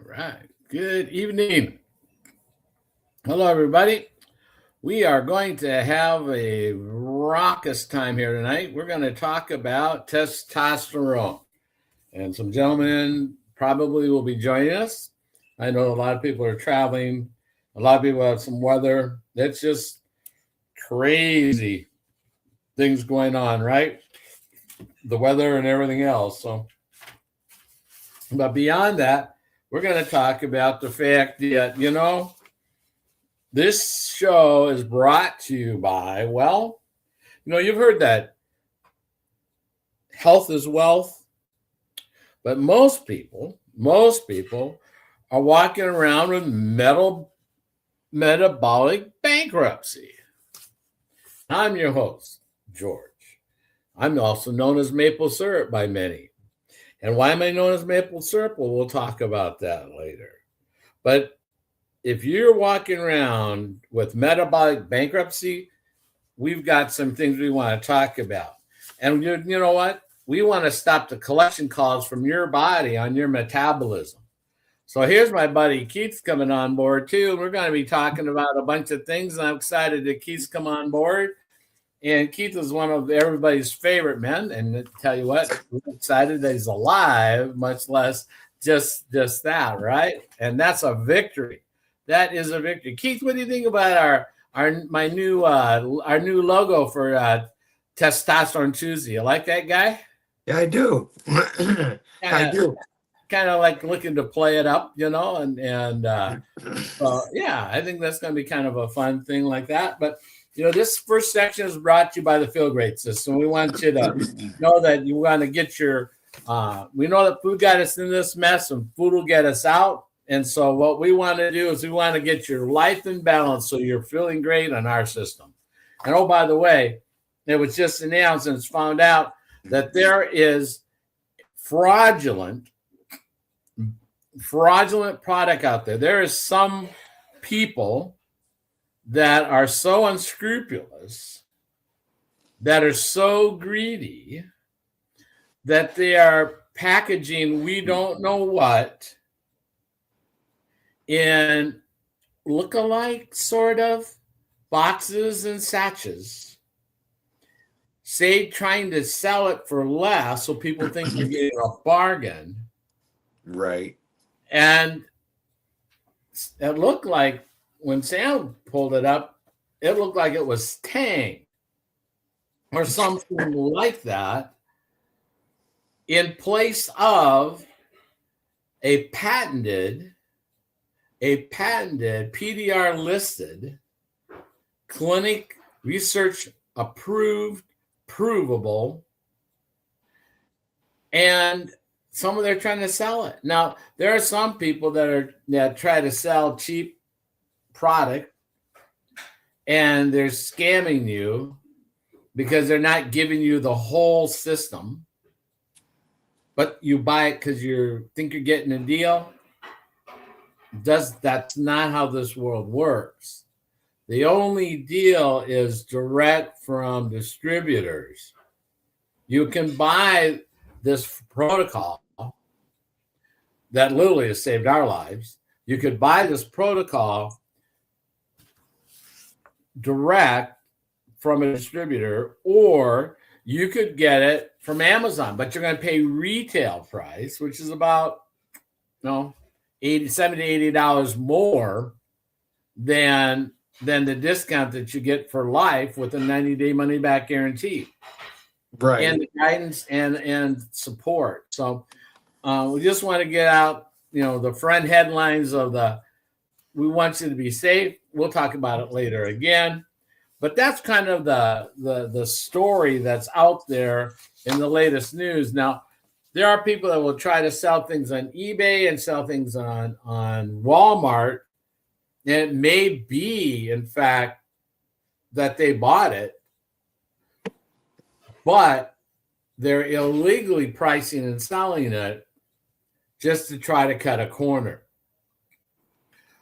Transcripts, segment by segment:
right. Good evening. Hello, everybody. We are going to have a raucous time here tonight. We're going to talk about testosterone. And some gentlemen probably will be joining us. I know a lot of people are traveling, a lot of people have some weather. It's just crazy things going on, right? The weather and everything else. But beyond that, we're going to talk about the fact that, this show is brought to you by, you've heard that health is wealth, but most people are walking around with metabolic bankruptcy. I'm your host, George. I'm also known as maple syrup by many. And why am I known as maple syrup? Well, we'll talk about that later. But if you're walking around with metabolic bankruptcy, we've got some things we want to talk about. And you know what? We want to stop the collection calls from your body on your metabolism. So here's my buddy Keith's coming on board too. We're going to be talking about a bunch of things. And I'm excited that Keith's come on board. And Keith is one of everybody's favorite men. And I tell you what, we're excited that he's alive, much less just that, right? And that's a victory. That is a victory. Keith, what do you think about our new logo for Testosterone Tuesday? You like that guy? Yeah, I do. I do. Kind of like looking to play it up, so yeah, I think that's going to be kind of a fun thing like that. But this first section is brought to you by the Feel Great System. We want you to know that you want to get your. We know that food got us in this mess, and food will get us out. And so what we want to do is we want to get your life in balance so you're feeling great on our system. And oh, by the way, it was just announced and it's found out that there is fraudulent product out there. There is some people that are so unscrupulous, that are so greedy, that they are packaging we don't know what in look-alike sort of boxes and sachets, trying to sell it for less so people think you're getting a bargain. Right. And it looked like when Sam pulled it up, it looked like it was Tang or something like that in place of a patented PDR listed, clinic research approved, provable, and they're trying to sell it. Now, there are some people that try to sell cheap product and they're scamming you because they're not giving you the whole system, but you buy it because you think you're getting a deal. That's not how this world works. The only deal is direct from distributors. You can buy this protocol that literally has saved our lives. You could buy this protocol direct from a distributor, or you could get it from Amazon, but you're going to pay retail price, which is about $70 to $80 more than the discount that you get for life with a 90-day money-back guarantee. Right. And the guidance and support. So we just want to get out, the front headlines of we want you to be safe. We'll talk about it later again. But that's kind of the story that's out there in the latest news. Now, there are people that will try to sell things on eBay and sell things on Walmart. And it may be, in fact, that they bought it, but they're illegally pricing and selling it just to try to cut a corner.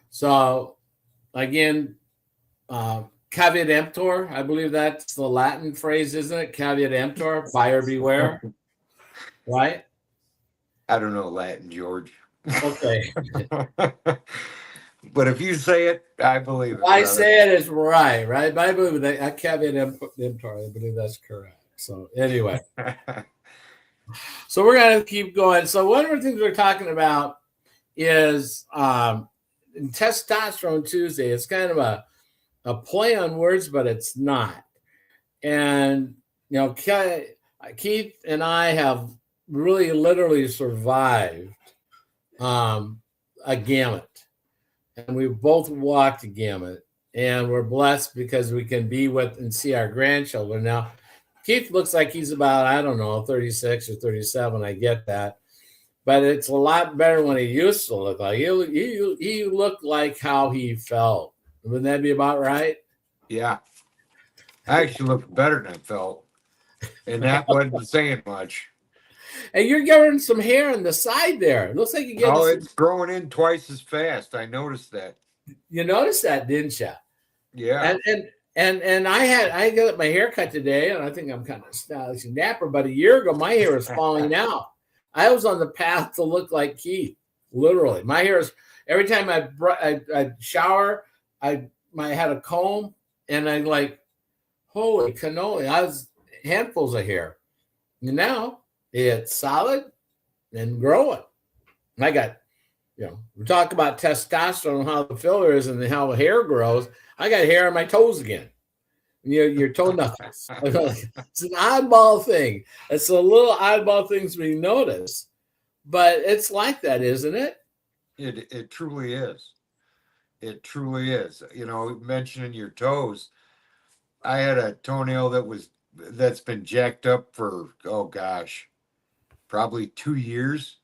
So, again, caveat emptor, I believe that's the Latin phrase, isn't it? Caveat emptor, buyer beware, right? I don't know Latin, George. Okay. But if you say it, I believe it. I Brother. say it is right? I believe that. I caveat emptor. I believe that's correct. So anyway, so we're gonna keep going. So one of the things we're talking about is testosterone Tuesday. It's kind of a play on words, but it's not. And Keith and I have really literally survived a gamut, and we've both walked a gamut, and we're blessed because we can be with and see our grandchildren now. Keith looks like he's about, I don't know, 36 or 37. I get that. But it's a lot better when he used to look like. He looked like how he felt. Wouldn't that be about right? Yeah. I actually looked better than I felt. And that wasn't saying much. And you're getting some hair on the side there. It looks like you're getting it's growing in twice as fast. I noticed that. You noticed that, didn't you? Yeah. And I got my hair cut today, and I think I'm kind of stylish and dapper. But a year ago, my hair was falling out. I was on the path to look like Keith. Literally, my hair is every time I shower, I had a comb, and I like, holy cannoli! I was handfuls of hair. And now it's solid and growing. And I got, we talk about testosterone, how the filler is, and how the hair grows. I got hair on my toes again. Your toe knuckles. It's an oddball thing. It's a little oddball things we notice, but it's like that, isn't it? It truly is. It truly is. Mentioning your toes, I had a toenail that's been jacked up for, oh gosh, probably 2 years.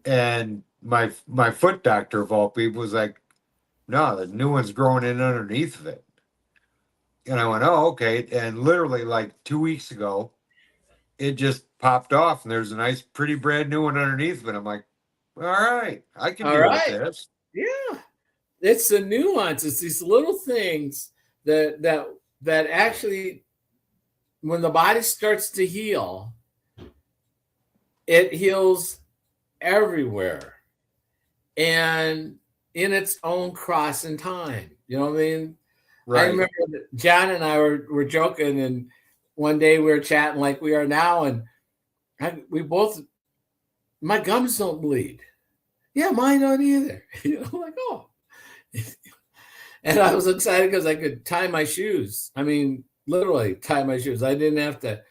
And my foot doctor of all people was like, no, the new one's growing in underneath of it. And I went, oh, okay. And literally like 2 weeks ago, it just popped off and there's a nice, pretty brand new one underneath of it. I'm like, all right, I can deal with this. Yeah. It's the nuance. It's these little things that actually, when the body starts to heal, it heals everywhere and in its own cross and time. You know what I mean? Right. I remember that John and I were joking, and one day we were chatting like we are now, and my gums don't bleed. Yeah, mine don't either. Like, oh. And I was excited because I could tie my shoes. I mean, literally tie my shoes. I didn't have to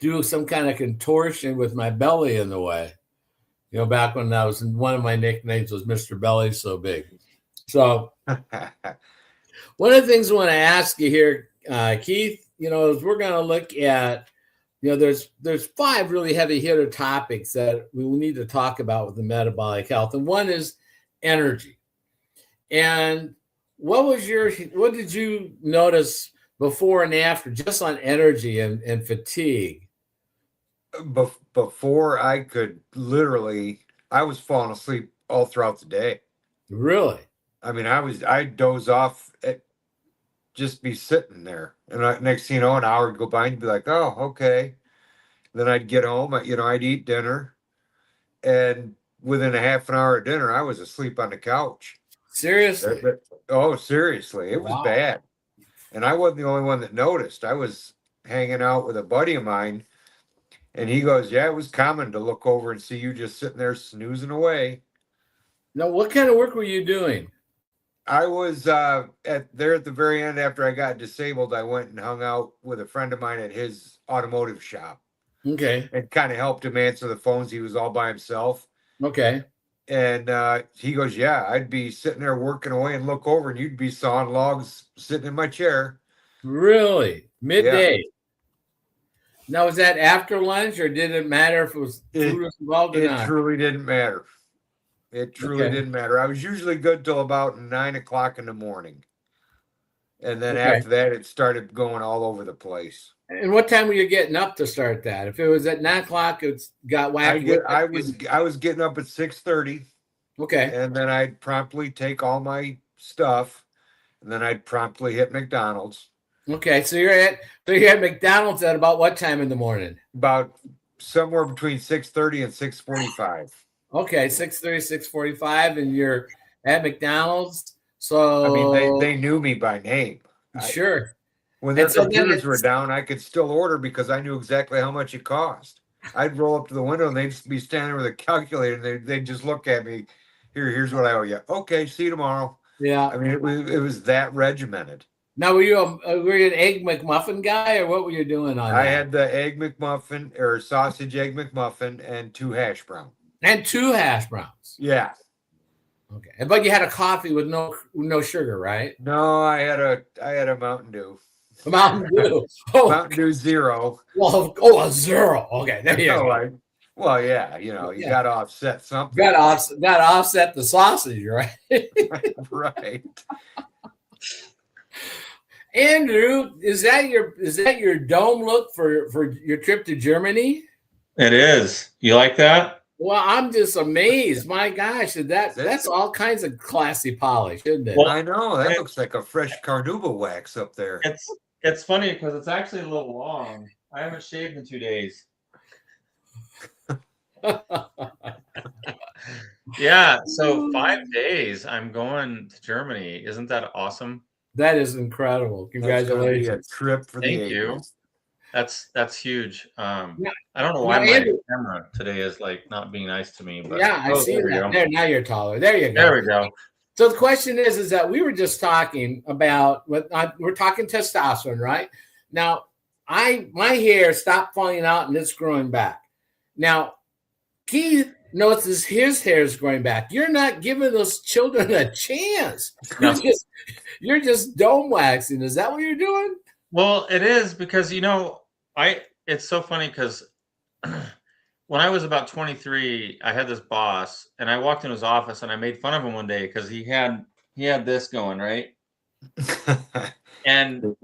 do some kind of contortion with my belly in the way. Back when I was one of my nicknames was Mr. Belly So Big. So one of the things I want to ask you here, Keith, is we're going to look at, there's 5 really heavy hitter topics that we need to talk about with the metabolic health. And one is energy. And what did you notice before and after just on energy and fatigue? Before I could I was falling asleep all throughout the day. Really? I mean, I'd doze off, just be sitting there. And next thing you know, an hour would go by and you'd be like, oh, okay. Then I'd get home, I'd eat dinner. And within a half an hour of dinner, I was asleep on the couch. Seriously? Oh, seriously. It was bad. And I wasn't the only one that noticed. I was hanging out with a buddy of mine. And he goes, yeah, it was common to look over and see you just sitting there snoozing away. Now, what kind of work were you doing? I was at the very end after I got disabled. I went and hung out with a friend of mine at his automotive shop. Okay. And kind of helped him answer the phones. He was all by himself. Okay. And he goes, yeah, I'd be sitting there working away and look over and you'd be sawing logs sitting in my chair. Really? Midday? Yeah. Now, was that after lunch, or did it matter if it was food was involved or not? It truly didn't matter. It truly didn't matter. I was usually good till about 9 o'clock in the morning. And then after that, it started going all over the place. And what time were you getting up to start that? If it was at 9 o'clock, it's got wacky. I was getting up at 6:30. Okay. And then I'd promptly take all my stuff, and then I'd promptly hit McDonald's. Okay, so you're at McDonald's at about what time in the morning? About somewhere between 6:30 and 6:45. Okay, 6:30, 6:45, and you're at McDonald's. I mean, So they knew me by name. sure. When And their so then computers were it's down, I could still order because I knew exactly how much it cost. I'd roll up to the window and they'd be standing with a calculator. And they'd just look at me. Here's what I owe you. Okay, see you tomorrow. yeah. I mean, it was that regimented. Now were you an egg McMuffin guy or what were you doing on I that? had the egg McMuffin or sausage egg McMuffin and 2 hash brown. And 2 hash browns. Yeah. Okay. But you had a coffee with no sugar, right? No, I had a Mountain Dew. A Mountain Dew. Oh, Mountain Dew Zero. well, oh, a zero. Okay, there you go. Well, yeah, you Yeah. got to offset something. Got to offset the sausage, right? Right. Andrew, is that your dome look for your trip to Germany? It is. You like that? Well, I'm just amazed. My gosh, that's all kinds of classy polish, isn't it? Well, I know that looks like a fresh carnauba wax up there. It's funny because it's actually a little long. I haven't shaved in 2 days. Yeah, so 5 days I'm going to Germany. Isn't that awesome? That is incredible. That's gonna be a Congratulations. trip for the Thank you. ages. That's huge. Yeah. I don't know why Now, my Andrew- camera today is like not being nice to me, but Yeah, I see there we that. go. There, now you're taller. There you go. There we go. So the question is that we were just talking about we're talking testosterone, right? Now, my hair stopped falling out and it's growing back. Now, Keith notices his hair is growing back. You're not giving those children a chance. No. You're just dome waxing. Is that what you're doing? Well, it is because it's so funny because when I was about 23, I had this boss and I walked in his office and I made fun of him one day because he had this going, right? And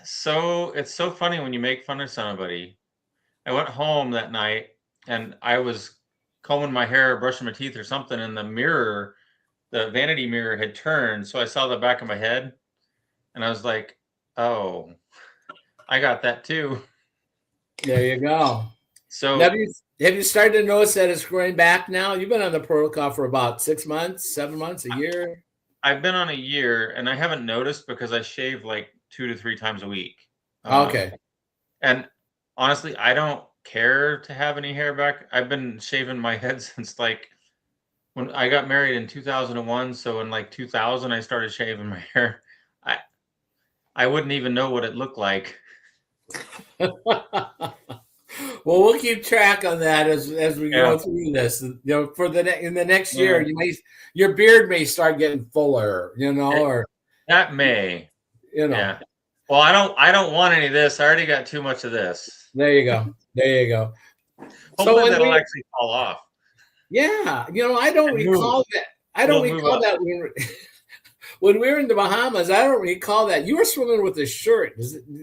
so it's so funny when you make fun of somebody. I went home that night and I was combing my hair, brushing my teeth or something, and the mirror, the vanity mirror had turned. So I saw the back of my head and I was like, oh, I got that too. There you go. So have you started to notice that it's growing back now? You've been on the protocol for about 6 months, 7 months, a year. I've been on a year and I haven't noticed because I shave like 2 to 3 times a week. Okay. And honestly, I don't care to have any hair back. I've been shaving my head since like when I got married in 2001. So in like 2000, I started shaving my hair. I wouldn't even know what it looked like. Well, we'll keep track on that as we go Yeah. through this. For in the next year, your beard may start getting fuller. Or That may. Yeah. Well, I don't want any of this. I already got too much of this. There you go. There you go. Hopefully that'll actually fall off. Yeah, I don't recall that. I don't recall that when we were in the Bahamas. I don't recall that you were swimming with a shirt.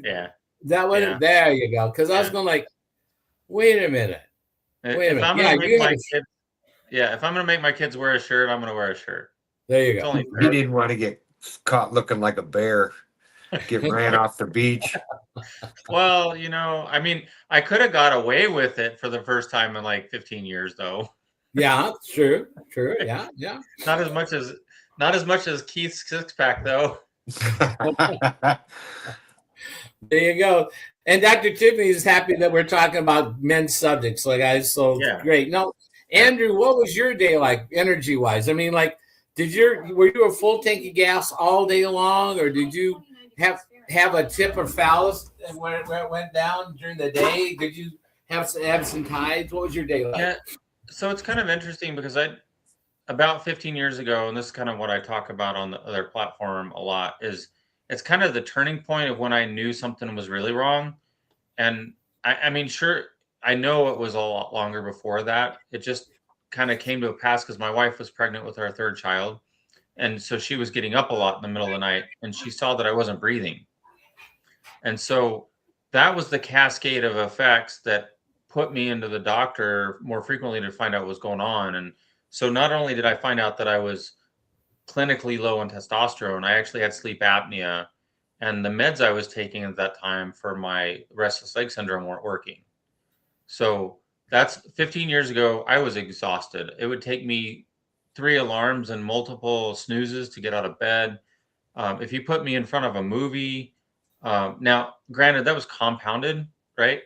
Yeah. That wasn't. Yeah. There you go. Because I was going like, wait a minute. If I'm gonna make my kids wear a shirt, I'm gonna wear a shirt. There you go. He didn't want to get caught looking like a bear, get ran off the beach. Well, I mean, I could have got away with it for the first time in like 15 years, though. Yeah, true. Yeah. Not as much as Keith's six pack, though. There you go. And Dr. Tiffany is happy that we're talking about men's subjects, guys. So great. Now, Andrew, what was your day like, energy wise? I mean, like, were you a full tank of gas all day long, or did you have a tip or phallus where it went down during the day? Did you have some tides? What was your day like? Yeah. So it's kind of interesting because about 15 years ago, and this is kind of what I talk about on the other platform a lot, is it's kind of the turning point of when I knew something was really wrong. And I mean, sure, I know it was a lot longer before that. It just kind of came to a pass because my wife was pregnant with our third child. And so she was getting up a lot in the middle of the night and she saw that I wasn't breathing. And so that was the cascade of effects that put me into the doctor more frequently to find out what was going on. And so not only did I find out that I was clinically low in testosterone, I actually had sleep apnea, and the meds I was taking at that time for my restless leg syndrome weren't working. So That's 15 years ago. I was exhausted. It would take me 3 alarms and multiple snoozes to get out of bed. If you put me in front of a movie, now granted that was compounded, right?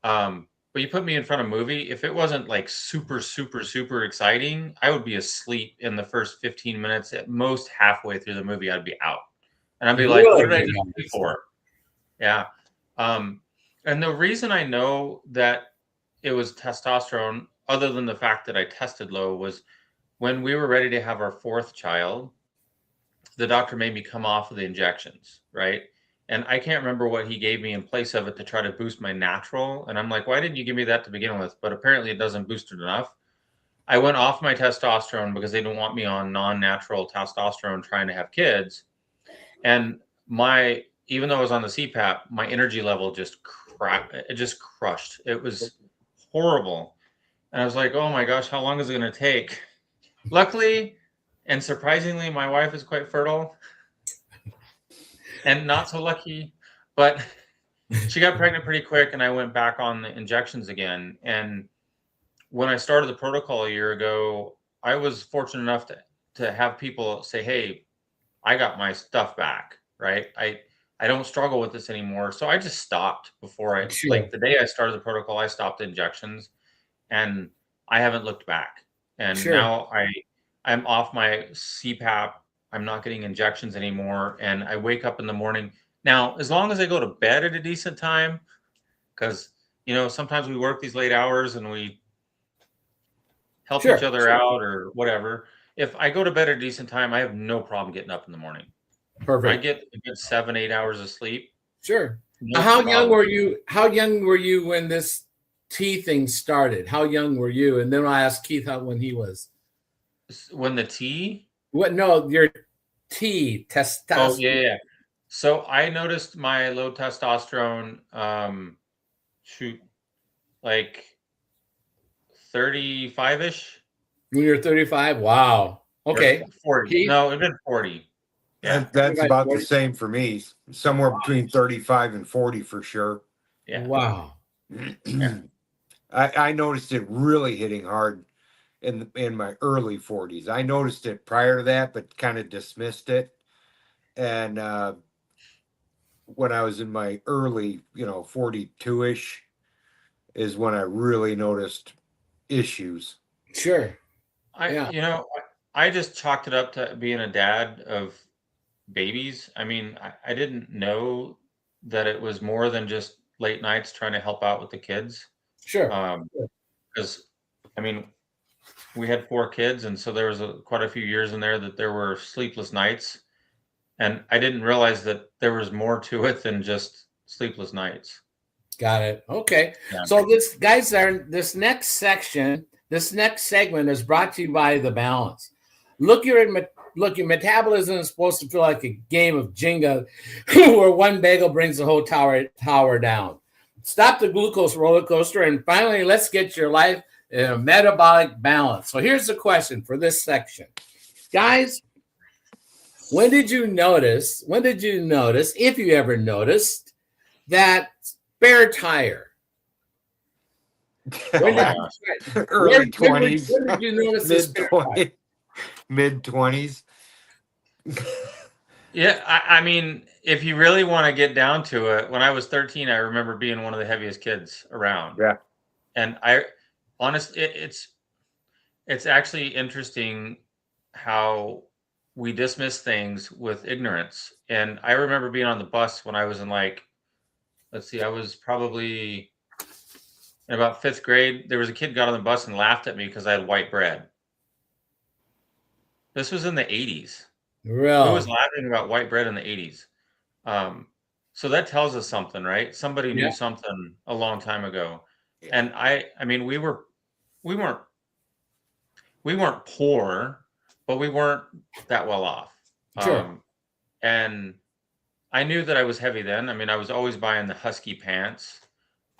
But you put me in front of a movie, if it wasn't like super, super, super exciting, I would be asleep in the first 15 minutes. At most halfway through the movie, I'd be out. And I'd be like, what did I just pay for? Yeah. And the reason I know that it was testosterone, other than the fact that I tested low, was when we were ready to have our 4th child, the doctor made me come off of the injections, right? And I can't remember what he gave me in place of it to try to boost my natural. And I'm like, why didn't you give me that to begin with? But apparently it doesn't boost it enough. I went off my testosterone because they didn't want me on non-natural testosterone trying to have kids. And even though I was on the CPAP, my energy level just crushed. It was horrible. And I was like, oh my gosh, how long is it going to take? Luckily and surprisingly, my wife is quite fertile and not so lucky, but she got pregnant pretty quick and I went back on the injections again. And when I started the protocol a year ago, I was fortunate enough to have people say, hey, I got my stuff back, right? I don't struggle with this anymore. So I just stopped before like the day I started the protocol, I stopped the injections and I haven't looked back. And now I'm off my CPAP. I'm not getting injections anymore. And I wake up in the morning. Now, as long as I go to bed at a decent time, because, sometimes we work these late hours and we help each other out or whatever. If I go to bed at a decent time, I have no problem getting up in the morning. Perfect. I get a good 7-8 hours of sleep. Sure. No how young were you? How young were you when this tea thing started? How young were you? And then I asked Keith when he was. When the tea? What? No, your tea testosterone. Oh yeah. So I noticed my low testosterone. Like 35-ish. When you're 35, wow. Okay. 40. Keith? No, it'd been 40. Yeah, that's about 40? The same for me. Somewhere between 35 and 40 for sure. Yeah. Wow. I noticed it really hitting hard in my early 40s. I noticed it prior to that, but kind of dismissed it. And when I was in my early, 42-ish is when I really noticed issues. Sure. I just chalked it up to being a dad of babies. I mean, I didn't know that it was more than just late nights trying to help out with the kids. Sure. Because, we had 4 kids, and so there was quite a few years in there that there were sleepless nights. And I didn't realize that there was more to it than just sleepless nights. Got it. Okay. Yeah. So this next segment is brought to you by The Balance. Look, your metabolism is supposed to feel like a game of Jenga where one bagel brings the whole tower down. Stop the glucose roller coaster and finally let's get your life in a metabolic balance. So here's the question for this section. Guys, when did you notice, if you ever noticed, that spare tire? Early 20s. When did you notice mid-20s? Yeah, if you really want to get down to it, when I was 13, I remember being one of the heaviest kids around. Yeah. And honestly, it's actually interesting how we dismiss things with ignorance. And I remember being on the bus when I was in I was probably in about 5th grade. There was a kid got on the bus and laughed at me because I had white bread. This was in the 80s. Really? Who was laughing about white bread in the 80s? So that tells us something, right? Somebody knew something a long time ago. And we weren't poor, but we weren't that well off. Sure. And I knew that I was heavy then. I was always buying the Husky pants.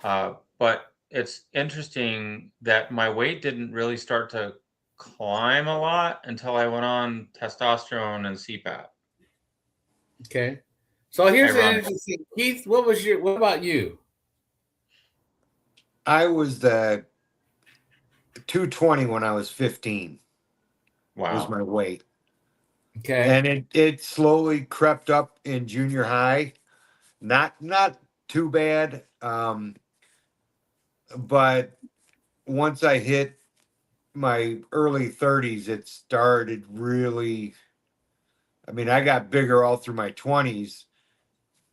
But it's interesting that my weight didn't really start to climb a lot until I went on testosterone and CPAP. Okay. So here's an interesting, Keith, what about you? I was the 220 when I was 15 was Wow. my weight. Okay. And it slowly crept up in junior high. Not too bad. But once I hit my early 30s, it started really. I mean, I got bigger all through my 20s,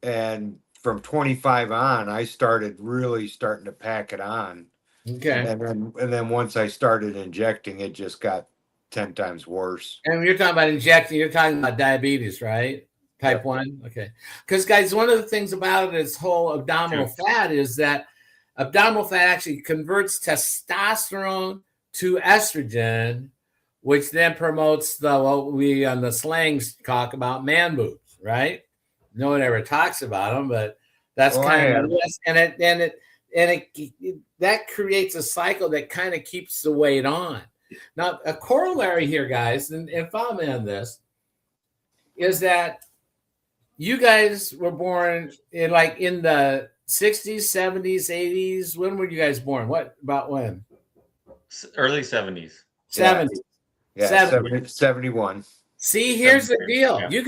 and from 25 on, I started really starting to pack it on. Okay. And then once I started injecting, it just got 10 times worse. And when you're talking about injecting, you're talking about diabetes, right? Type Yep. 1. Okay. Because, guys, one of the things about this whole abdominal fat is that abdominal fat actually converts testosterone to estrogen, which then promotes what we on the slangs talk about man boobs, right? No one ever talks about them, but that's kind of that creates a cycle that kind of keeps the weight on. Now, a corollary here, guys, and follow me on this, is that you guys were born in the 60s, 70s, 80s. When were you guys born? About when? Early 70s. 70s. Yeah, 71. See, here's the deal. Yeah. You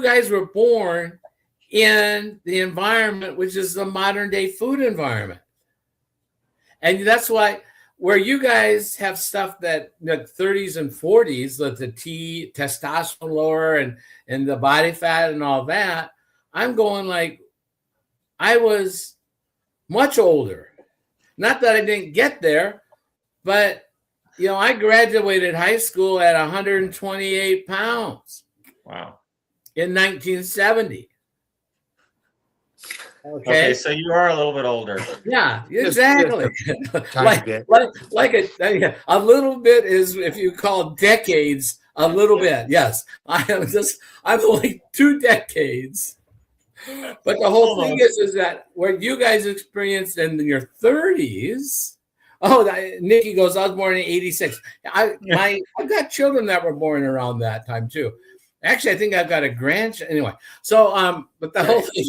guys were born in the environment, which is the modern day food environment. And that's why where you guys have stuff that 30s and 40s, that the testosterone lower and the body fat and all that, I'm going like I was much older. Not that I didn't get there, but I graduated high school at 128 pounds. Wow. In 1970. Okay, so you are a little bit older. Yeah, exactly. Tiny bit. Like a little bit is, if you call decades a little bit. Yes, I'm only 2 decades. But the whole thing is that what you guys experienced in your 30s. Oh, Nikki goes, I was born in 86. I've got children that were born around that time too. Actually, I think I've got a grandchild. Anyway, so but the whole thing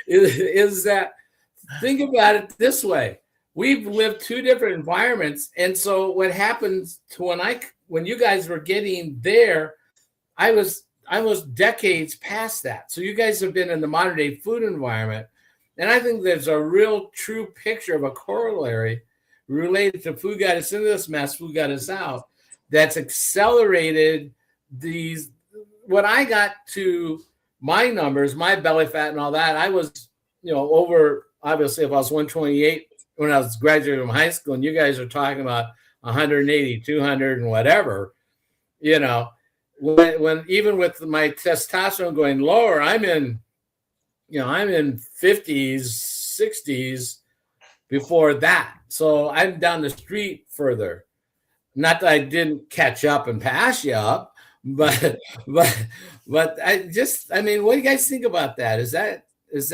is that, think about it this way. We've lived 2 different environments. And so what happens to when you guys were getting there, I was decades past that. So you guys have been in the modern day food environment. And I think there's a real true picture of a corollary related to food got us into this mess, food got us out, that's accelerated these. When I got to my numbers, my belly fat and all that, I was, over, obviously, if I was 128 when I was graduating from high school, and you guys are talking about 180, 200 and whatever, when even with my testosterone going lower, I'm in 50s, 60s before that. So I'm down the street further. Not that I didn't catch up and pass you up, but I mean, what do you guys think about that? Is that because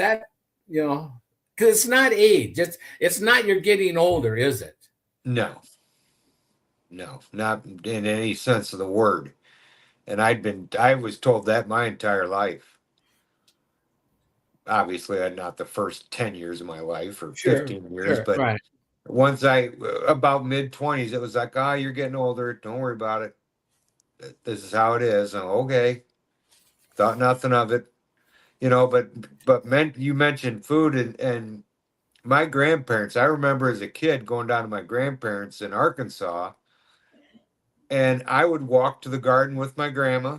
it's not age, it's not you're getting older, is it? No, not in any sense of the word. And I was told that my entire life. Obviously, not the first 10 years of my life or 15 years, but right. Once about mid-20s, it was like, you're getting older. Don't worry about it. This is how it is. And okay. Thought nothing of it. But you mentioned food and my grandparents. I remember as a kid going down to my grandparents in Arkansas, and I would walk to the garden with my grandma.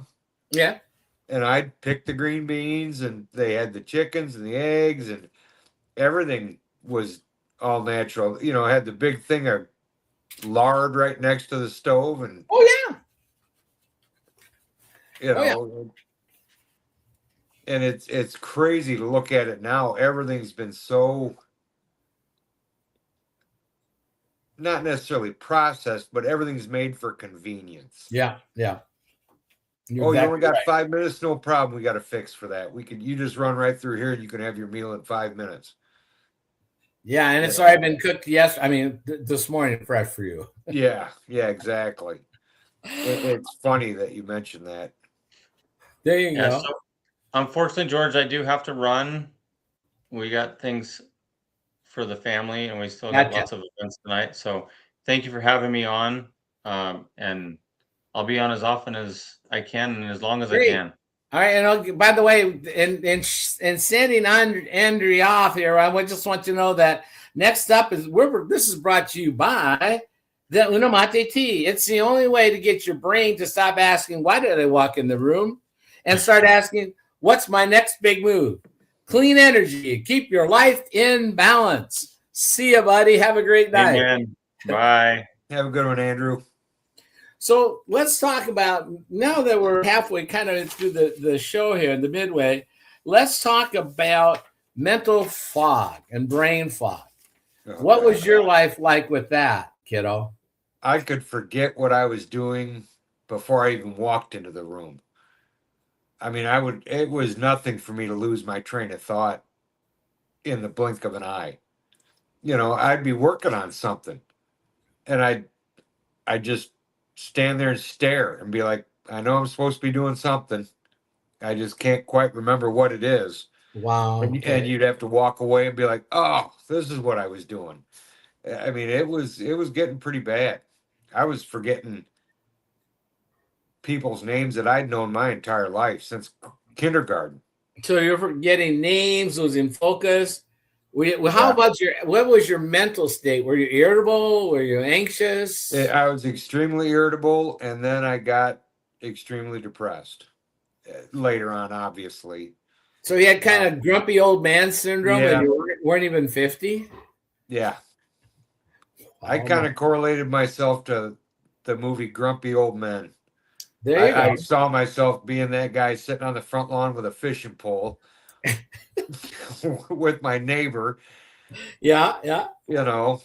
Yeah. And I'd pick the green beans, and they had the chickens and the eggs, and everything was all natural. I had the big thing of lard right next to the stove, and and it's crazy to look at it now. Everything's been so not necessarily processed, but everything's made for convenience. Yeah. You only got 5 minutes? No problem. We got a fix for that. You just run right through here and you can have your meal in 5 minutes. Yeah, and it's already been cooked this morning, fresh for you. Yeah, exactly. It's funny that you mentioned that. There you go. So, unfortunately, George, I do have to run. We got things for the family, and we still got lots of events tonight. So thank you for having me on, and I'll be on as often as I can and as long as I can. All right, and by the way, in sending Andrea off here, I just want you to know that next up is this is brought to you by the Una Mate tea. It's the only way to get your brain to stop asking, why did I walk in the room? And start asking, what's my next big move? Clean energy. Keep your life in balance. See you, buddy. Have a great night. Amen. Bye. Have a good one, Andrew. So let's talk about, now that we're halfway kind of through the show here, the midway, let's talk about mental fog and brain fog. What was your life like with that, kiddo? I could forget what I was doing before I even walked into the room. I mean, it was nothing for me to lose my train of thought in the blink of an eye. You know, I'd be working on something and I'd just stand there and stare and be like, I know I'm supposed to be doing something. I just can't quite remember what it is. Wow. And you'd have to walk away and be like, oh, this is what I was doing. I mean, it was getting pretty bad. I was forgetting people's names that I'd known my entire life since kindergarten. So you're forgetting names, losing focus. How about what was your mental state? Were you irritable? Were you anxious? I was extremely irritable, and then I got extremely depressed later on, obviously. So you had kind of grumpy old man syndrome, and you weren't even 50? Yeah. I kind of correlated myself to the movie Grumpy Old Men. There you go. I saw myself being that guy sitting on the front lawn with a fishing pole with my neighbor. Yeah. You know.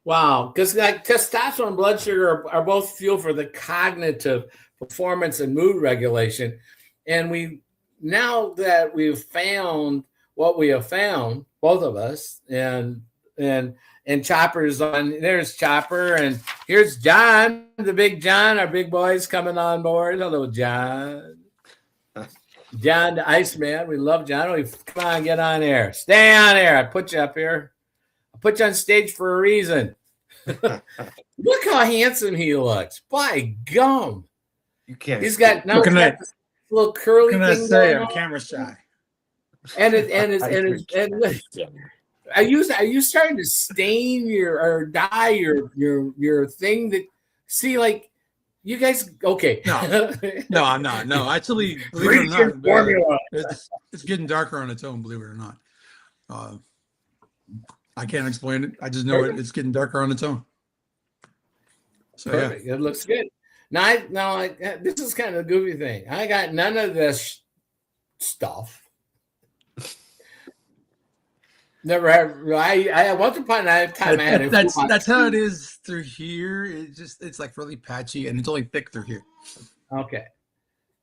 Wow. Because like testosterone and blood sugar are both fuel for the cognitive performance and mood regulation. And now that we've found what we have found, both of us, and Chopper's on, there's Chopper, and here's John, the big John, our big boy's coming on board. Hello, John. John, the Iceman. We love John. Come on, get on air. Stay on air. I put you up here. I put you on stage for a reason. Look how handsome he looks. By gum. You can't. He's got this little curly thing. I'm camera shy. Are you starting to stain or dye your thing that, see, like, you guys, okay. No, I'm not. No, actually, believe it or not, it's getting darker on its own, believe it or not. I can't explain it. I just know it's getting darker on its own. So perfect. Yeah. It looks good. Now, this is kind of a goofy thing. I got none of this stuff. Never have. I once upon a time I had that's how it is through here. It's like really patchy and it's only thick through here. Okay.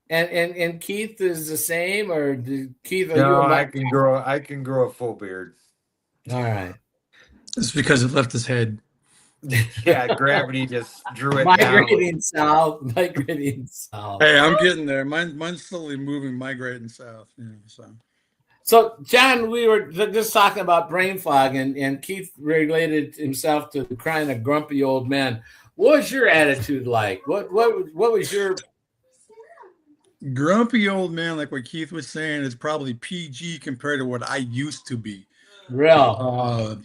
And Keith is the same, or Keith? No, I can grow a full beard. All right. It's because it left his head. Yeah, gravity just drew it migrating down. Migrating south. Hey, I'm getting there. Mine's slowly moving, migrating south. So, John, we were just talking about brain fog, and Keith related himself to crying a grumpy old man. What was your attitude like? What was your grumpy old man? Like what Keith was saying is probably PG compared to what I used to be. Real.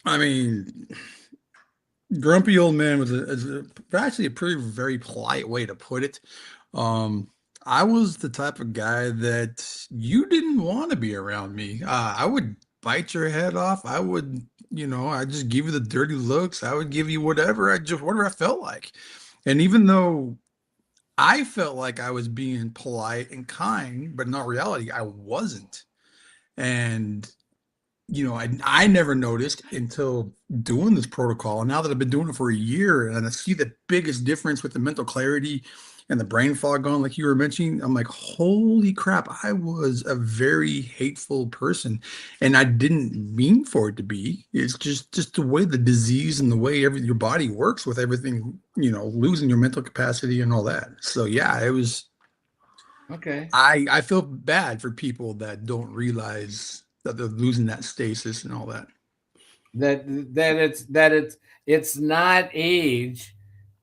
I mean, grumpy old man was actually a very polite way to put it. I was the type of guy that you didn't want to be around me. I would bite your head off. I would, I just give you the dirty looks. I would give you whatever I felt like. And even though I felt like I was being polite and kind, but in all reality, I wasn't. And, I never noticed until doing this protocol. And now that I've been doing it for a year and I see the biggest difference with the mental clarity and the brain fog gone, like you were mentioning, I'm like, holy crap, I was a very hateful person. And I didn't mean for it to be. It's just the way the disease and the way your body works with everything, losing your mental capacity and all that. So yeah, it was okay. I feel bad for people that don't realize that they're losing that stasis and all that. It's not age,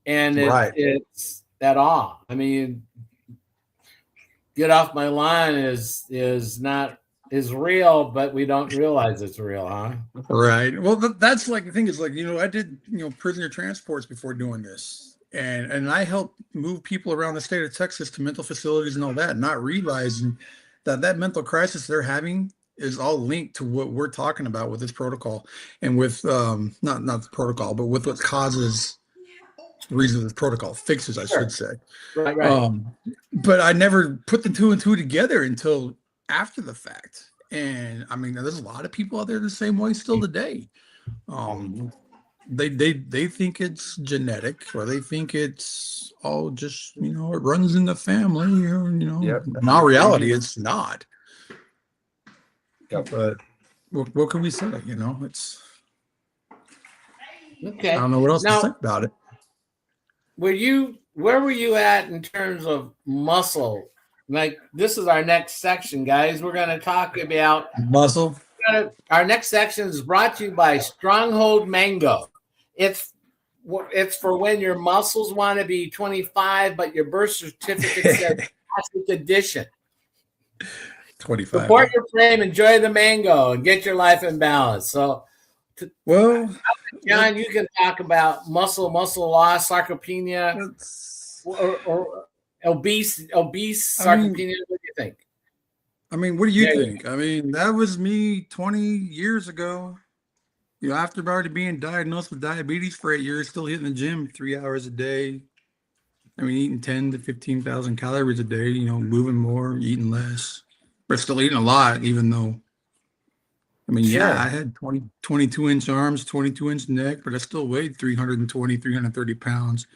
and Right. it's at all. I mean, get off my lawn is real, but we don't realize it's real, huh? Right. Well, that's like the thing is like, I did, prisoner transports before doing this. And I helped move people around the state of Texas to mental facilities and all that, not realizing that mental crisis they're having is all linked to what we're talking about with this protocol and with not the protocol, but with what causes the reason the protocol fixes, I should say. Right. But I never put the two and two together until after the fact. And I mean, there's a lot of people out there the same way still today. They think it's genetic, or they think it's all just, it runs in the family, or, Yep. in all reality, it's not. Yep. But what can we say? It's Okay. I don't know what else Now, to think about it. Where were you at in terms of muscle? Like, this is our next section, guys. We're going to talk about Muscle. Our next section is brought to you by Stronghold Mango. It's for when your muscles want to be 25, but your birth certificate says plastic edition. 25. Support your frame, enjoy the mango, and get your life in balance. So, Well, John, you can talk about muscle loss, sarcopenia, or obese sarcopenia. What do you think? I mean, what do you think? I mean, that was me 20 years ago. After already being diagnosed with diabetes for 8 years, still hitting the gym 3 hours a day. I mean, eating 10 to 15,000 calories a day, moving more, eating less, but still eating a lot, even though, I mean, Sure. I had 22-inch arms, 22-inch neck, but I still weighed 320, 330 pounds.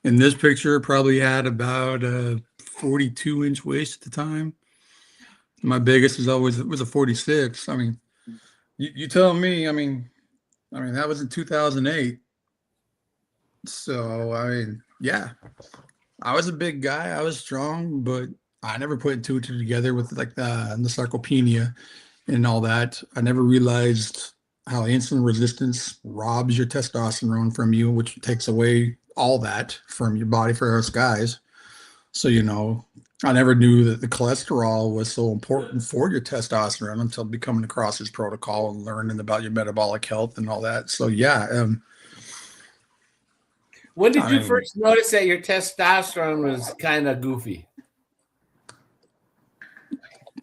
In this picture, I probably had about a 42-inch waist at the time. My biggest was a 46. I mean, you tell me, I mean, that was in 2008. So, I mean, yeah, I was a big guy. I was strong, but I never put two and two together with like the sarcopenia and all that. I never realized how insulin resistance robs your testosterone from you, which takes away all that from your body for us guys. So, I never knew that the cholesterol was so important for your testosterone until becoming across this protocol and learning about your metabolic health and all that. So, yeah. When did you first notice that your testosterone was kind of goofy?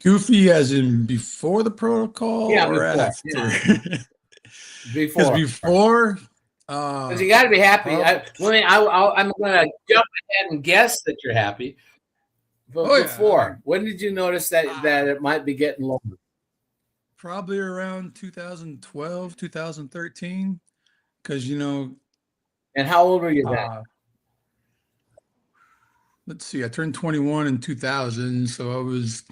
Goofy as in before the protocol or after? Yeah. Because before, because you got to be happy. I'm going to jump ahead and guess that you're happy. But before, when did you notice that it might be getting lower? Probably around 2012, 2013. Because, And how old were you then? Let's see. I turned 21 in 2000, so I was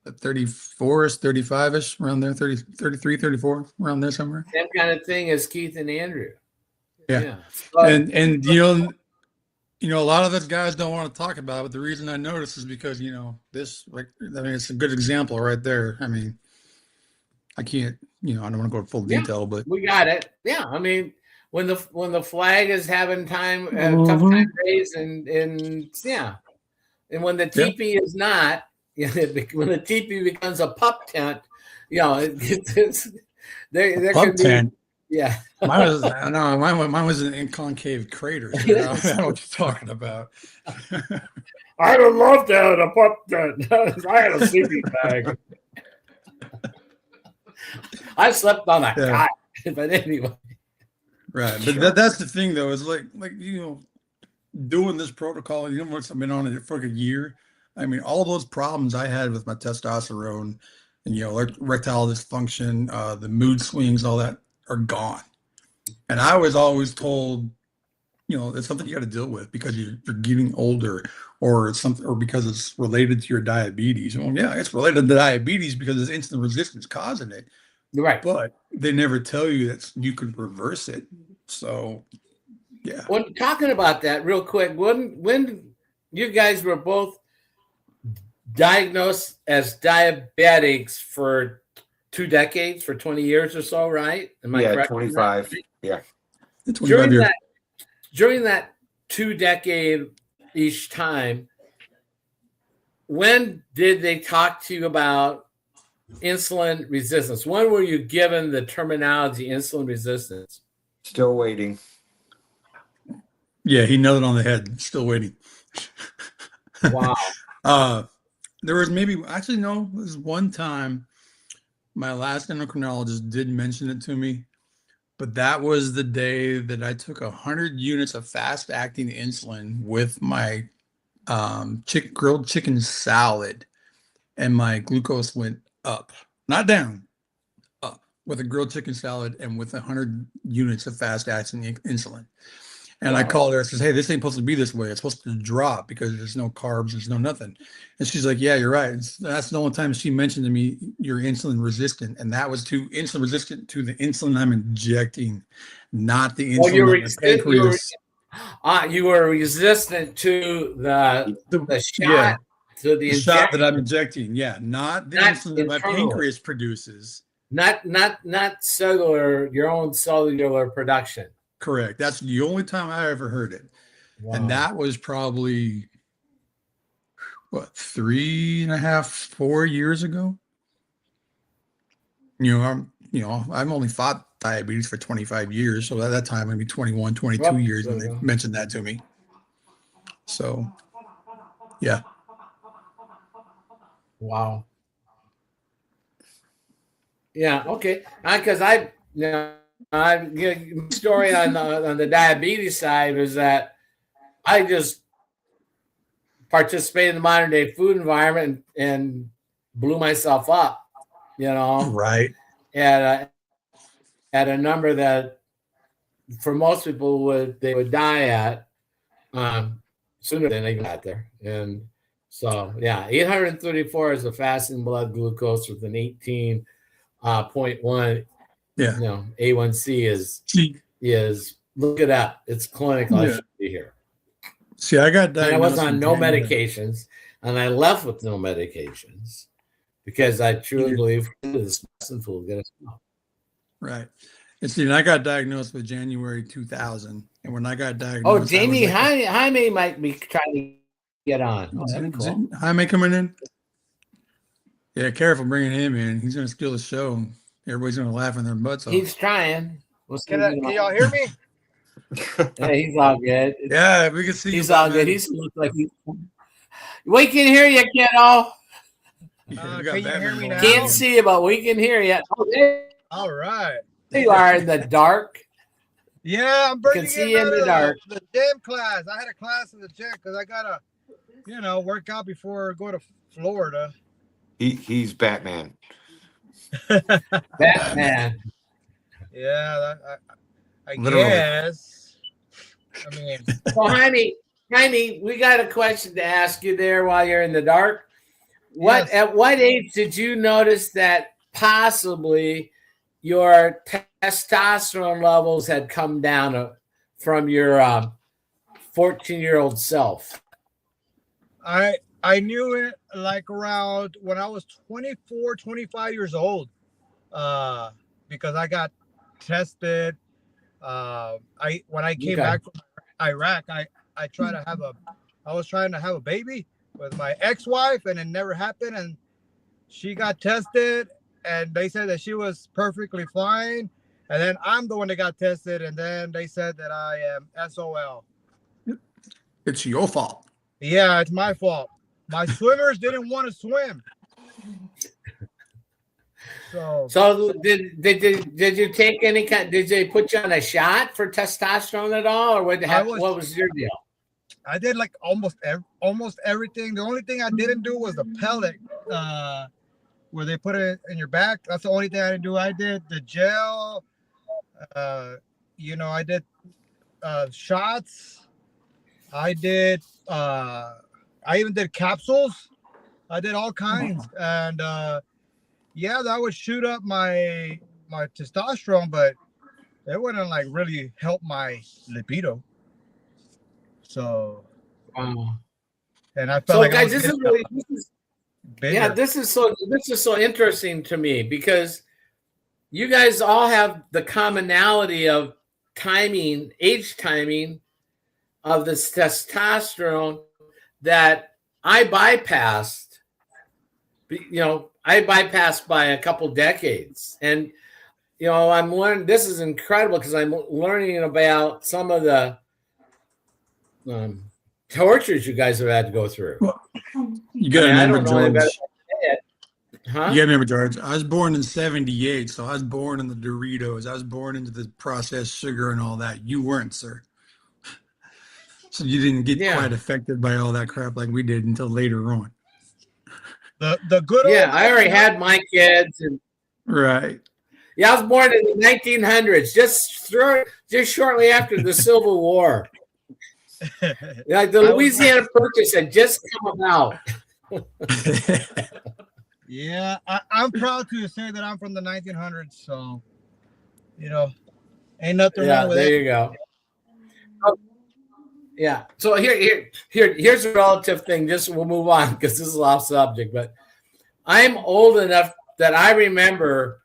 34ish, 35ish, around there, 30, 33, 34, around there somewhere. Same kind of thing as Keith and Andrew. Yeah. And a lot of those guys don't want to talk about it, but the reason I noticed is because, it's a good example right there. I mean, I can't, I don't want to go into full detail, but we got it. Yeah. I mean, when the flag is having tough time raised and when the teepee is not, when the teepee becomes a pup tent, there pup can be tent. Yeah. Mine was in concave craters. I don't know what you're talking about. I'd have loved to have a pup tent. I had a sleeping bag. I slept on a cot, but anyway. Right, but that's the thing, though. Is like doing this protocol. I've been on it for a year. I mean, all those problems I had with my testosterone and erectile dysfunction, the mood swings, all that are gone. And I was always told, it's something you got to deal with because you're getting older, or it's something, or because it's related to your diabetes. Well, yeah, it's related to diabetes because it's insulin resistance causing it. Right. But they never tell you that you can reverse it. So, yeah. When talking about that real quick, when you guys were both diagnosed as diabetics for 2 decades, for 20 years or so, right? Am I Yeah, correct? 25. Yeah. 25 During years. during that 2 decade each time, when did they talk to you about insulin resistance? When were you given the terminology insulin resistance? Still waiting. Yeah, he nailed it on the head. Still waiting. Wow. There was actually no, there was one time my last endocrinologist did mention it to me, but that was the day that I took 100 units of fast acting insulin with my grilled chicken salad, and my glucose went up, not down, up with a grilled chicken salad and with 100 units of fast acting insulin. And I Wow. called her. I says, "Hey, this ain't supposed to be this way. It's supposed to drop because there's no carbs, there's no nothing." And she's like, "Yeah, you're right." That's the only time she mentioned to me you're insulin resistant, and that was to insulin resistant to the insulin I'm injecting, not the Well, insulin that my pancreas. you were resistant to the Yeah, shot, to the the shot that injection, I'm injecting. Yeah, not the not insulin that my internally, pancreas produces. not cellular, your own cellular production. Correct. That's the only time I ever heard it, and Wow. that was probably what 3.5, 4 years ago. I've only fought diabetes for 25 years. So at that time, maybe 21, 22 Well, years there when we they go. mentioned that to me. So, yeah. Wow. Yeah. Okay. Because my story on the diabetes side was that I just participated in the modern day food environment and blew myself up, Right. at a number that for most people they would die at sooner than they got there. And so 834 is the fasting blood glucose with an 18.1. Yeah. A1C is look it up. It's clinical. I Yeah. should be here. See, I got And I diagnosed was on in no January. medications, and I left with no medications because I truly believe this medicine will get us out. Right. And see, and I got diagnosed with January 2000. And when I got diagnosed, Oh, I was Jamie like, Jaime might be trying to get on. Oh, that'd be cool. Jaime coming in? Yeah, careful bringing him in. He's going to steal the show. Everybody's going to laugh in their butts off. He's trying. We'll see. Can y'all hear me? Yeah, he's all good. Yeah, we can see He's you, all Batman. good. He's looks like we can hear you, kiddo. We got Can you hear Batman me going now? on. Can't see you, but we can hear you. Oh, there All right. you are in the dark. Yeah, I'm bringing see you in the dark. the gym class. I had a class in the gym because I gotta, work out before I go to Florida. He's Batman. Batman. Yeah, I Literally. guess. I mean, So, Jaime, we got a question to ask you there while you're in the dark. Yes. At what age did you notice that possibly your testosterone levels had come down from your 14-year-old self? I knew it like around when I was 24, 25 years old, because I got tested. When I came back from Iraq, I was trying to have a baby with my ex-wife, and it never happened. And she got tested, and they said that she was perfectly fine. And then I'm the one that got tested, and then they said that I am SOL. It's your fault. Yeah, it's my fault. My swimmers didn't want to swim. So did you take any kind? Did they put you on a shot for testosterone at all, or what was your deal? I did like almost everything. The only thing I didn't do was the pellet, where they put it in your back. That's the only thing I didn't do. I did the gel. I did shots. I did. I even did capsules. I did all kinds, and that would shoot up my testosterone, but it wouldn't like really help my libido. So, Wow. and I felt So, like guys, this is Been Yeah, there. this is so interesting to me because you guys all have the commonality of age timing of this testosterone that I bypassed. I bypassed by a couple decades, and I'm learning. This is incredible because I'm learning about some of the tortures you guys have had to go through. Well, you got to I remember, don't know any better George. to say it. Huh? You got to remember, George. I was born in '78, so I was born in the Doritos. I was born into the processed sugar and all that. You weren't, sir. So you didn't get Yeah. quite affected by all that crap like we did until later on. The good Yeah, old I already had my kids, and Right. yeah, I was born in the 1900s, just shortly after the Civil War. Like the I was- Louisiana Purchase had just come about. Yeah, I'm proud to say that I'm from the 1900s, so ain't nothing Yeah, wrong with there that. you go. Yeah. So here's a relative thing. Just we'll move on because this is off subject. But I'm old enough that I remember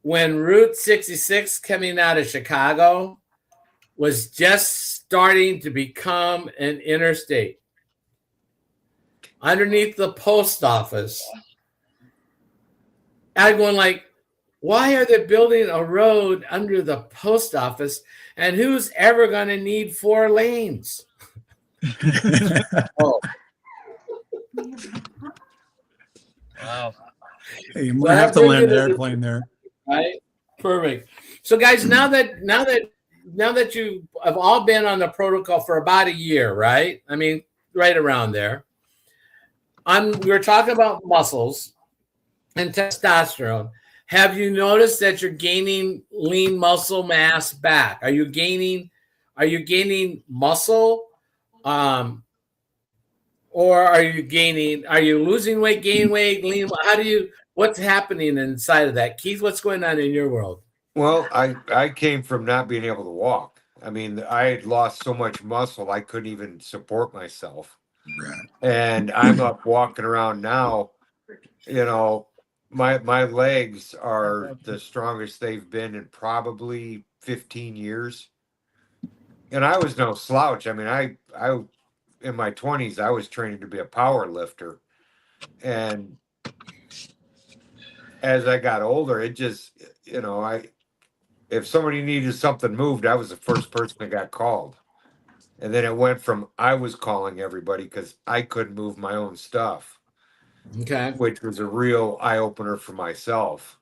when Route 66 coming out of Chicago was just starting to become an interstate. Underneath the post office, I'm going like, why are they building a road under the post office? And who's ever going to need 4 lanes? Oh, Wow. Hey, you might have to land the airplane there. right. Perfect. So, guys, now that you have all been on the protocol for about a year, right? I mean, right around there. We were talking about muscles and testosterone. Have you noticed that you're gaining lean muscle mass back? Are you gaining muscle? Or are you losing weight, gain weight, lean? What's happening inside of that? Keith, what's going on in your world? Well, I came from not being able to walk. I mean, I had lost so much muscle I couldn't even support myself. Right. And I'm up walking around now, my legs are the strongest they've been in probably 15 years. And I was no slouch. I mean, I in my 20s I was training to be a power lifter. And as I got older, it just, if somebody needed something moved, I was the first person that got called. And then it went from I was calling everybody because I couldn't move my own stuff, Okay. which was a real eye opener for myself.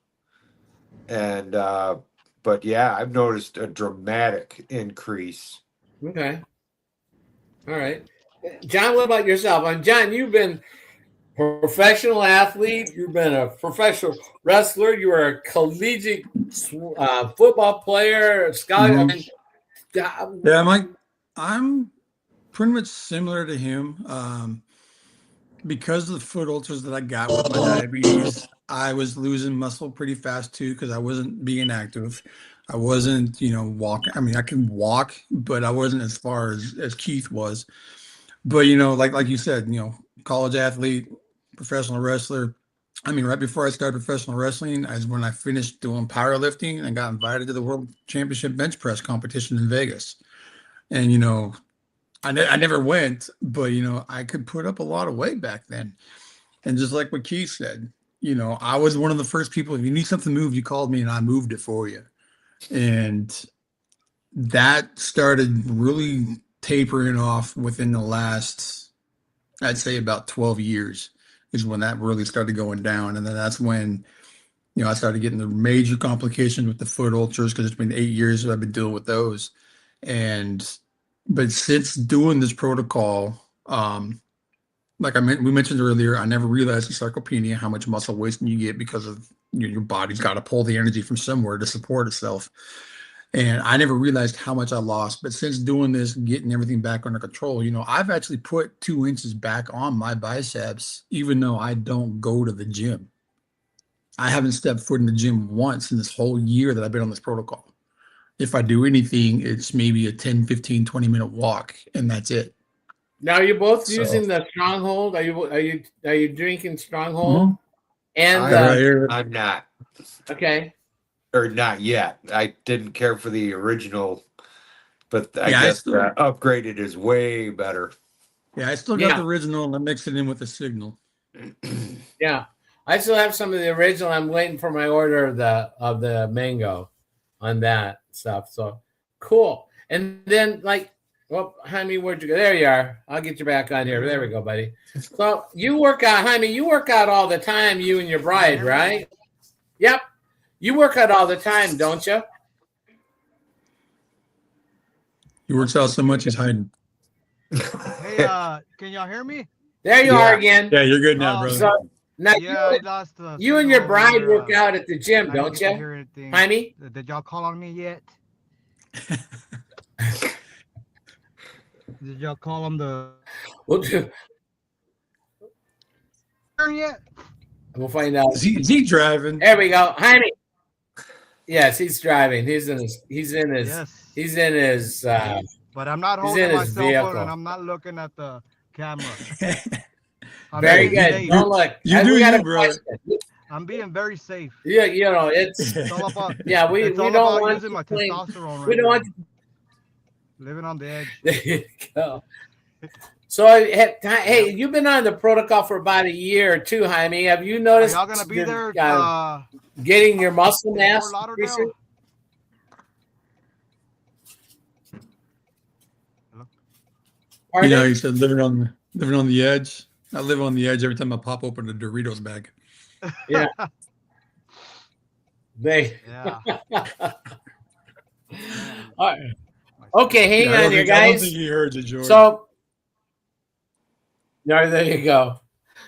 And but yeah, I've noticed a dramatic increase. Okay. All right. John, what about yourself? John, you've been a professional athlete. You've been a professional wrestler. You were a collegiate football player, scout. Mhm. I mean, Yeah, I'm pretty much similar to him. Because of the foot ulcers that I got with my diabetes, I was losing muscle pretty fast too because I wasn't being active. I wasn't, walking. I mean, I can walk, but I wasn't as far as Keith was. But like you said, college athlete, professional wrestler. I mean, right before I started professional wrestling, is when I finished doing powerlifting and got invited to the World Championship bench press competition in Vegas. And I never went, but I could put up a lot of weight back then. And just like what Keith said, I was one of the first people. If you need something moved, you called me and I moved it for you. And that started really tapering off within the last, I'd say about 12 years is when that really started going down. And then that's when, I started getting the major complications with the foot ulcers because it's been 8 years that I've been dealing with those. But since doing this protocol, like we mentioned earlier, I never realized in sarcopenia how much muscle wasting you get because of your body's got to pull the energy from somewhere to support itself. And I never realized how much I lost. But since doing this, getting everything back under control, I've actually put 2 inches back on my biceps, even though I don't go to the gym. I haven't stepped foot in the gym once in this whole year that I've been on this protocol. If I do anything, it's maybe a 10, 15, 20-minute walk, and that's it. Now you're both So- using the Stronghold. Are you drinking Stronghold? Mhm. And Right here. I'm not, okay. or not yet. I didn't care for the original, but I Yeah, guess upgraded is way better. I still got Yeah. the original and I mixed it in with the signal. Yeah, I still have some of the original. I'm waiting for my order of the mango on that stuff. So cool. And then well, Jaime, where'd you go? There you are. I'll get you back on here. There we go, buddy. So you work out, Jaime. You work out all the time. You and your bride, right? Yep. You work out all the time, don't you? He works out so much he's hiding. Hey, can y'all hear me? There you Yeah. are again. Yeah, you're good now, Oh, brother. So now Yeah, I lost the. you and your signal bride here, work out at the gym, I don't didn't get to you, hear anything. Jaime? Did y'all call on me yet? Did y'all call on the We'll do. yet? We'll find out. Is he driving? There we go, Jaime. Yes, he's driving. He's in his. Yes. He's in his. But I'm not he's holding in my his cell phone vehicle. and I'm not looking at the camera. I'm Very being good. safe. Don't look. You We do got you, a brother. question. I'm being very safe. Yeah, you know it's. It's all about. Yeah, we it's all don't about want using my to claim- testosterone right We don't now. want. Living on the edge. There you go. So hey, you've been on the protocol for about a year or two, Jaime. Have you Are noticed? y'all gonna be your, there? getting your muscle in mass Fort increasing? Lauderdale? Pardon? You know, he said living on the edge. I live on the edge every time I pop open a Doritos bag. Yeah. They. Yeah. All right. Okay, hang Yeah, on here, I don't guys. think he heard you, George. So, there you go.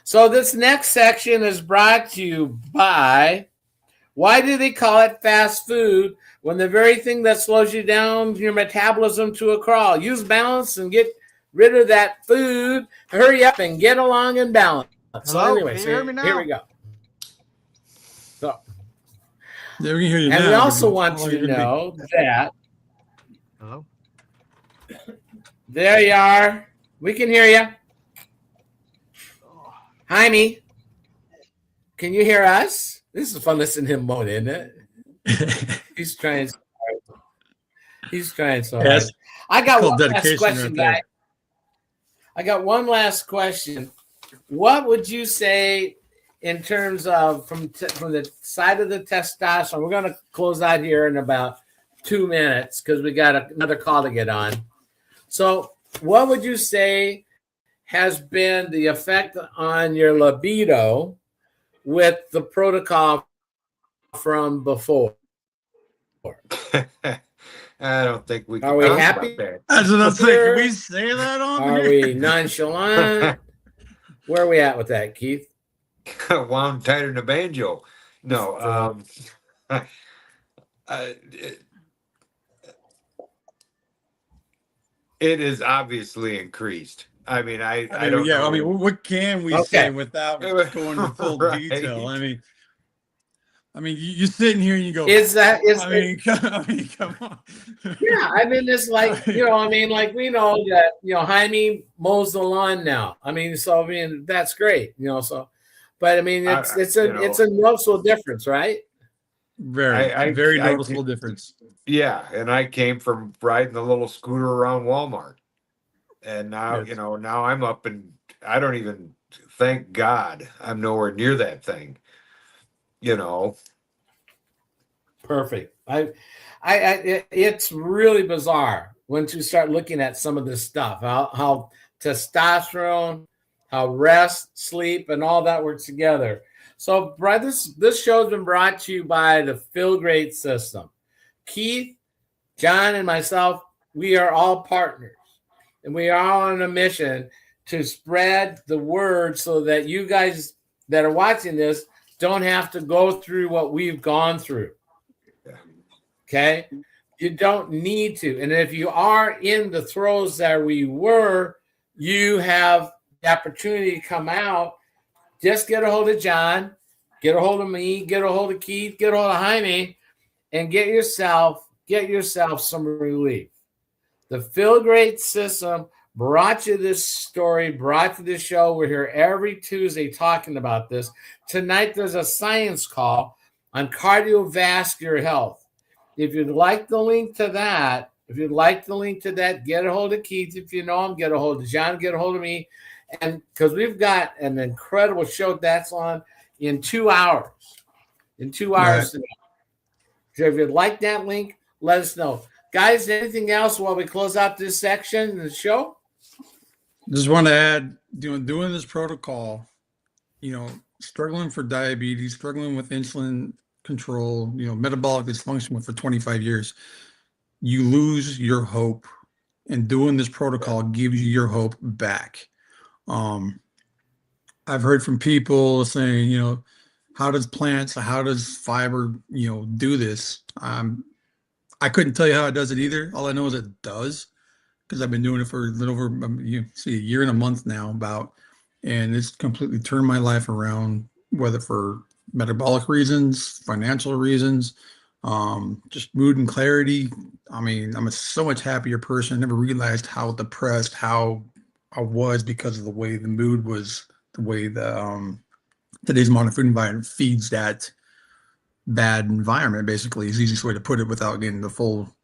So this next section is brought to you by. Why do they call it fast food when the very thing that slows you down your metabolism to a crawl? Use balance and get rid of that food. Hurry up and get along and balance. So Hello? anyway, Can you so hear me now? here we go. So, yeah, we can hear you and now. we also but want how long you you to gonna be- know that Hello? there you are. We can hear you. Jaime, can you hear us? This is fun listening to him moan, isn't it? He's trying. He's trying so hard. Yes. I got Called one last dedication question, right there. guys. I got one last question. What would you say in terms of from the side of the testosterone? We're going to close out here in about 2 minutes because we got another call to get on. So, what would you say has been the effect on your libido with the protocol from before? I don't think we can Are we talk happy? about That's what I'm saying. Sure. Can we say that on Are here? we nonchalant? Where are we at with that, Keith? that. Wound tighter than a banjo. No, it is obviously increased. I mean, I don't yeah. know. I mean, what can we Okay. say without going into full Right. detail? I mean, you're sitting here and you go. Is I mean, come on. yeah, I mean, it's like, like we know that, Jaime mows the lawn now. I mean, so, that's great, so, but I mean, it's a noticeable difference, right? Very noticeable difference. Yeah, and I came from riding the little scooter around Walmart, and now Yes. now I'm up and I don't even, thank God I'm nowhere near that thing. Perfect. It's really bizarre once you start looking at some of this stuff, how testosterone, how rest, sleep, and all that works together. So, brothers, this show's been brought to you by the Feel Great System. Keith, John, and myself, we are all partners, and we are all on a mission to spread the word so that you guys that are watching this don't have to go through what we've gone through. Okay? You don't need to. And if you are in the throes that we were, you have the opportunity to come out. Just get a hold of John, get a hold of me, get a hold of Keith, get a hold of Jaime, and get yourself some relief. The Feel Great System brought you this story, brought you this show. We're here every Tuesday talking about this. Tonight, there's a science call on cardiovascular health. If you'd like the link to that, get a hold of Keith. If you know him, get a hold of John, get a hold of me. And because we've got an incredible show that's on in 2 hours. In 2 hours. Right. So if you'd like that link, let us know. Guys, anything else while we close out this section of the show? Just want to add, doing this protocol, struggling for diabetes, struggling with insulin control, metabolic dysfunction for 25 years, you lose your hope. And doing this protocol gives you your hope back. I've heard from people saying, how does fiber, do this? I couldn't tell you how it does it either. All I know is it does, because I've been doing it for a little over, a year and a month now and it's completely turned my life around, whether for metabolic reasons, financial reasons, just mood and clarity. I mean, I'm a so much happier person. I never realized how depressed, how I was because of the way the mood was, the way the today's modern food environment feeds that bad environment, basically, is the easiest way to put it without getting the full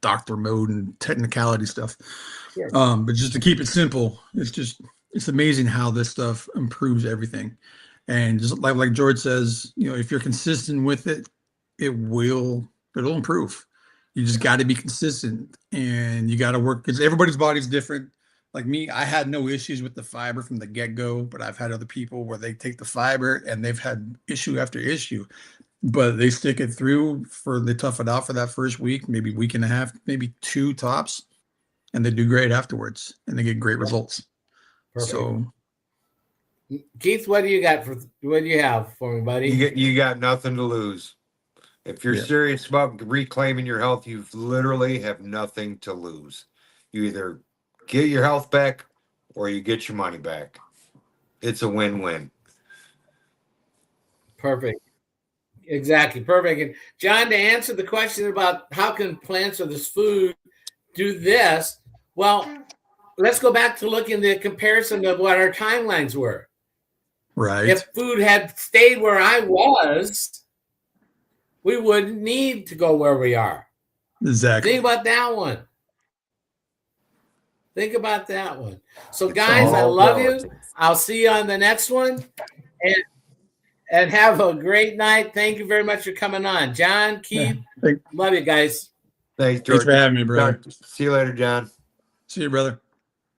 doctor mode and technicality stuff. Yes. But just to keep it simple, it's amazing how this stuff improves everything. And just like George says, if you're consistent with it, it'll improve. You just got to be consistent, and you got to work, because everybody's body's different. Like me, I had no issues with the fiber from the get-go, but I've had other people where they take the fiber and they've had issue after issue, but they stick it through, they tough it out for that first week, maybe week and a half, maybe 2 tops, and they do great afterwards, and they get great results. Perfect. So, Keith, what do you have for me, buddy? You got nothing to lose. If you're serious about reclaiming your health, you literally have nothing to lose. You either get your health back or you get your money back. It's a win-win. Perfect. Exactly. Perfect. And John, to answer the question about how can plants or this food do this, well, let's go back to looking at the comparison of what our timelines were. right. If food had stayed where I was, we wouldn't need to go where we are. Exactly. Think about that one. So, guys, I love you. I'll see you on the next one. And have a great night. Thank you very much for coming on. John, Keith, love you guys. Thanks, George. Thanks for having me, brother. See you later, John. See you, brother.